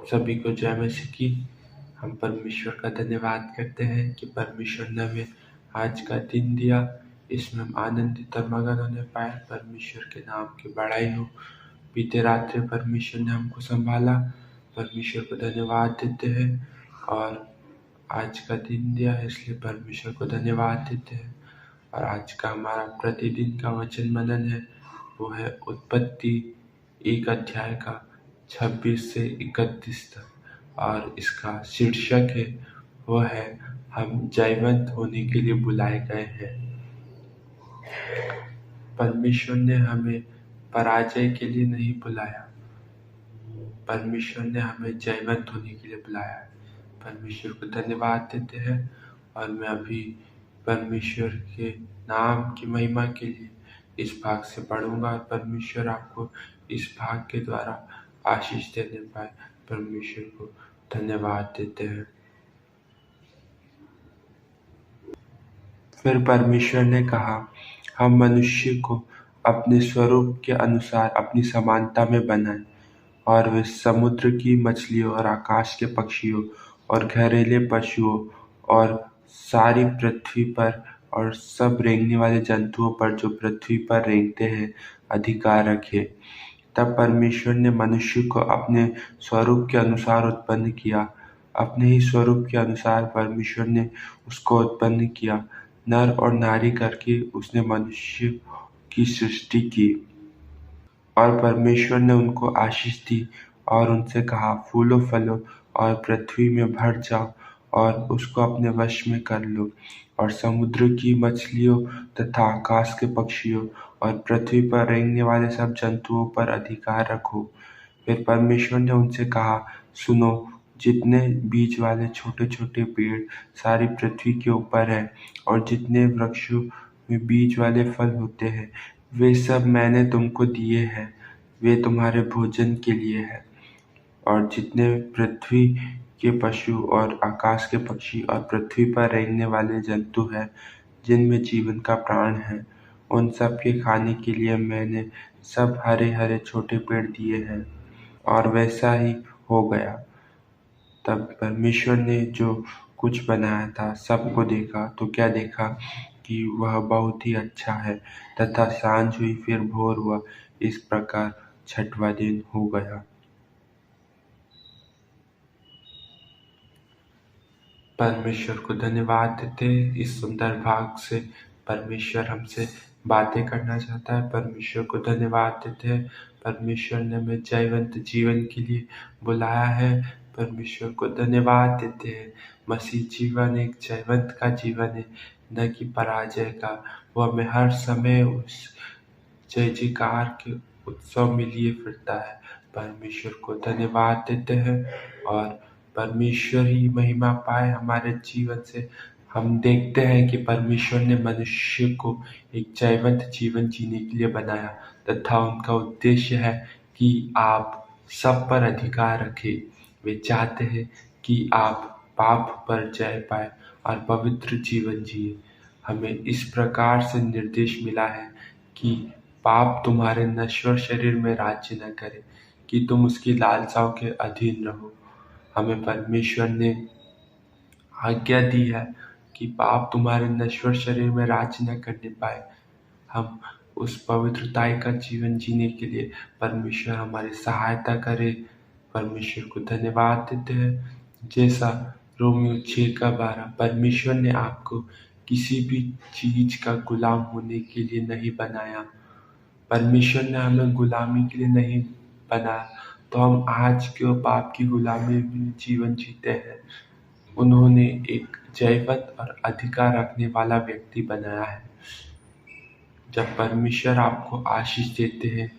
सभी को जय मसीह की। हम परमेश्वर का धन्यवाद करते हैं कि परमेश्वर ने हमें आज का दिन दिया, इसमें हम आनंदित और मगन होने पाए। परमेश्वर के नाम की बड़ाई हो। बीते रात्रि परमेश्वर ने हमको संभाला, परमेश्वर को धन्यवाद देते हैं। और आज का दिन दिया है इसलिए परमेश्वर को धन्यवाद देते हैं। और आज का हमारा प्रतिदिन का वचन मनन है, वो है उत्पत्ति 1 अध्याय का 26 से 31 तक। और इसका शीर्षक है, वो है हम जयवंत होने के लिए बुलाए गए हैं। परमेश्वर ने हमें पराजय के लिए नहीं बुलाया, परमेश्वर ने हमें जयवंत होने के लिए बुलाया है। परमेश्वर को धन्यवाद देते हैं। और मैं अभी परमेश्वर के नाम की महिमा के लिए इस भाग से पढ़ूंगा और परमेश्वर आपको इस भाग के द्वारा आशीष देने पाए। परमेश्वर को धन्यवाद देते हैं। फिर परमेश्वर ने कहा, हम मनुष्य को अपने स्वरूप के अनुसार अपनी समानता में बनाएं, और वे समुद्र की मछलियों और आकाश के पक्षियों और घरेलू पशुओं और सारी पृथ्वी पर और सब रेंगने वाले जंतुओं पर जो पृथ्वी पर रेंगते हैं अधिकार रखे। तब परमेश्वर ने मनुष्य को अपने स्वरूप के अनुसार उत्पन्न किया, अपने ही स्वरूप के अनुसार परमेश्वर ने उसको उत्पन्न किया, नर और नारी करके उसने मनुष्य की सृष्टि की। और परमेश्वर ने उनको आशीष दी और उनसे कहा, फूलो फलो और पृथ्वी में भर जाओ और उसको अपने वश में कर लो, और समुद्र की मछलियों तथा आकाश के पक्षियों और पृथ्वी पर रेंगने वाले सब जंतुओं पर अधिकार रखो। फिर परमेश्वर ने उनसे कहा, सुनो, जितने बीज वाले छोटे छोटे पेड़ सारी पृथ्वी के ऊपर है और जितने वृक्षों में बीज वाले फल होते हैं, वे सब मैंने तुमको दिए हैं, वे तुम्हारे भोजन के लिए है। और जितने पृथ्वी के पशु और आकाश के पक्षी और पृथ्वी पर रेंगने वाले जंतु हैं, जिनमें जीवन का प्राण है, उन सब के खाने के लिए मैंने सब हरे हरे छोटे पेड़ दिए हैं। और वैसा ही हो गया। तब परमेश्वर ने जो कुछ बनाया था सबको देखा, तो क्या देखा कि वह बहुत ही अच्छा है। तथा सांझ हुई, फिर भोर हुआ, इस प्रकार छठवां दिन हो गया। परमेश्वर को धन्यवाद देते हैं। इस सुंदर भाग से परमेश्वर हमसे बातें करना चाहता है। परमेश्वर को धन्यवाद देते हैं। परमेश्वर ने हमें जयवंत जीवन के लिए बुलाया है। परमेश्वर को धन्यवाद देते हैं। मसीह जीवन एक जयवंत का जीवन है, न कि पराजय का। वो हमें हर समय उस जय जयकार के उत्सव में लिए फिरता है। परमेश्वर को धन्यवाद देते हैं और परमेश्वर ही महिमा पाए हमारे जीवन से। हम देखते हैं कि परमेश्वर ने मनुष्य को एक जयवंत जीवन जीने के लिए बनाया, तथा उनका उद्देश्य है कि आप सब पर अधिकार रखें। वे चाहते हैं कि आप पाप पर जय पाए और पवित्र जीवन जिए। हमें इस प्रकार से निर्देश मिला है कि पाप तुम्हारे नश्वर शरीर में राज्य न करे, कि तुम उसकी लालसाओं के अधीन रहो। हमें परमेश्वर ने आज्ञा दी है कि पाप तुम्हारे नश्वर शरीर में राज्य न करने पाए। हम उस पवित्रताई का जीवन जीने के लिए परमेश्वर हमारी सहायता करे। परमेश्वर को धन्यवाद देते हैं। जैसा रोमियो 6:12, परमेश्वर ने आपको किसी भी चीज का गुलाम होने के लिए नहीं बनाया। परमेश्वर ने हमें गुलामी के लिए नहीं बनाया, तो हम आज क्यों पाप की गुलामी में जीवन जीते हैं। उन्होंने एक जयवंत और अधिकार रखने वाला व्यक्ति बनाया है। जब परमेश्वर आपको आशीष देते हैं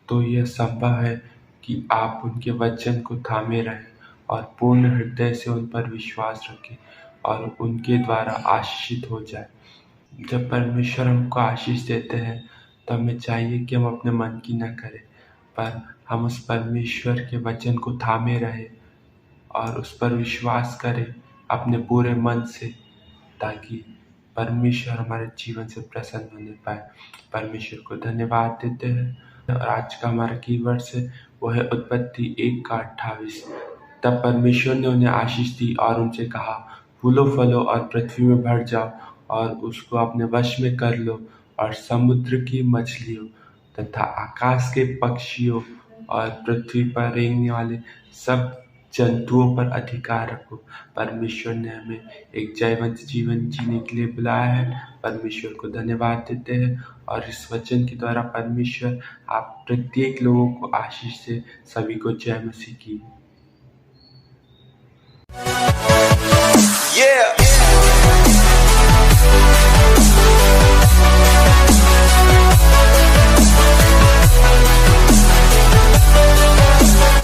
तो यह संभव है कि आप उनके वचन को थामे रहें और पूर्ण हृदय से उन पर विश्वास रखें और उनके द्वारा आशीषित हो जाए। जब परमेश्वर हमको आशीष देते हैं तो हमें चाहिए कि हम अपने मन की न करें, पर हम उस परमेश्वर के वचन को थामे रहें और उस पर विश्वास करें अपने पूरे मन से, ताकि परमेश्वर हमारे जीवन से प्रसन्न होने पाए। परमेश्वर को धन्यवाद देते हैं। और आज का हमारा कीवर्ड है, वो है उत्पत्ति 1 का 28। तब परमेश्वर ने उन्हें आशीष दी और उनसे कहा, फूलो फलो और पृथ्वी में भर जाओ और उसको अपने वश में कर लो और समुद्र की मछलियों तथा आकाश के पक्षियों और पृथ्वी पर रेंगने वाले सब जंतुओं पर अधिकार रखो। परमेश्वर ने हमें एक जयवंत जीवन जीने के लिए बुलाया है। परमेश्वर को धन्यवाद देते हैं और इस वचन के द्वारा परमेश्वर आप प्रत्येक लोगों को आशीष से सभी को जय मसीह की। Yeah.